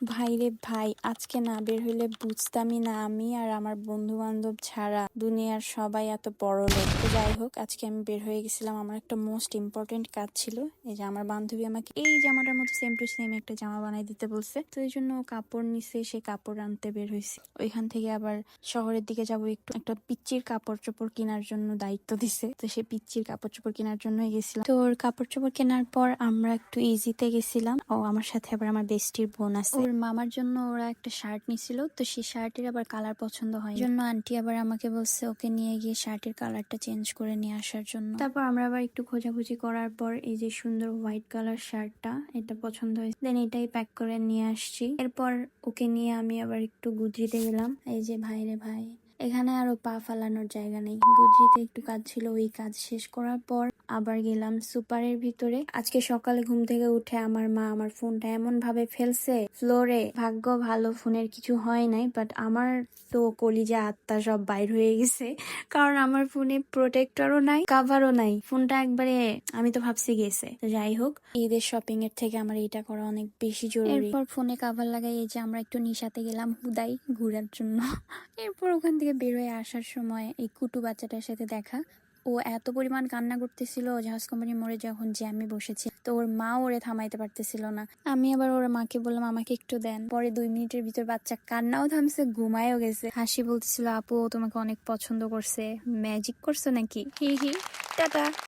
ভাই রে ভাই, আজকে না বের হইলে বুঝতামই না আমি আর আমার বন্ধু বান্ধব ছাড়া দুনিয়ার সবাই এত বড় লোক। তো যাই হোক, আজকে আমি বের হয়ে গেছিলাম, আমার একটা মোস্ট ইম্পর্টেন্ট কাজ ছিল। এই যে আমার বান্ধবী আমাকে এই জামাটার মতো সেম টু সেম একটা জামা বানাই দিতে বলছে, তো এই জন্য ও কাপড় নিছে, সেই কাপড় আনতে বের হয়েছি। ওইখান থেকে আবার শহরের দিকে যাব, একটু একটা পিচ্চির কাপড় চোপড় কেনার জন্য দায়িত্ব দিছে, তো সেই পিচ্চির কাপড় চোপড় কেনার জন্যই গেছিলাম। তো ওর কাপড় চোপড় কেনার পর আমরা একটু ইজিতে গেছিলাম। ও আমার সাথে আবার আমার বেস্টির বোন আছে, ওর মামার জন্য ওরা একটা শার্ট নিছিল, তো সেই শার্টের আবার কালার পছন্দ হয়, জন্য আন্টি আবার আমাকে বলছে ওকে নিয়ে গিয়ে শার্টের কালারটা চেঞ্জ করে নিয়ে আসার জন্য। তারপর আমরা আবার একটু খোঁজাখুঁজি করার পর এই যে সুন্দর হোয়াইট কালার শার্টটা, এটা পছন্দ হয়েছে, দেন এটাই প্যাক করে নিয়ে আসছি। এরপর ওকে নিয়ে আমি আবার একটু গুজরিতে গেলাম। এই যে ভাই রে ভাই, এখানে আরো পা ফালানোর জায়গা নেই। গুজরিতে একটু কাজ ছিল, ওই কাজ শেষ করার পর আবার গেলাম সুপারের ভিতরে। আজকে সকালে ঘুম থেকে উঠে আমার মা আমার ফোনটা এমন ভাবে ফেলছে ফ্লোরে, ভাগ্য ভালো ফোনের কিছু হয় নাই, বাট আমার তো কলিজা আত্মা সব বাইর হয়ে গেছে, কারণ আমার ফোনে প্রোটেক্টরও নাই, কাভারও নাই। ফোনটা একবারে, আমি তো ভাবছি গেছে। তো যাই হোক, ঈদের শপিং এর থেকে আমার এটা করা অনেক বেশি জরুরি। এরপর ফোনে কাভার লাগাই এই যে আমরা একটু নিশাতে গেলাম হুদাই ঘুরার জন্য। এরপর ওখান থেকে বের হয়ে আসার সময় এই কুটু বাচ্চাটার সাথে দেখা। ও এত পরিমাণ কান্না করতেছিল জাহাজ কোম্পানির মোড়ে যখন জ্যামে বসেছে, তো ওর মা ওরে থামাইতে পারতেছিল না। আমি আবার ওর মাকে বললাম আমাকে একটু দেন। পরে 2 মিনিটের ভিতর বাচ্চা কান্নাও থামছে, ঘুমায়ও গেছে। হাসি বলতেছিল আপু ও তোমাকে অনেক পছন্দ করছে, ম্যাজিক করছো নাকি, হি হি। টাটা।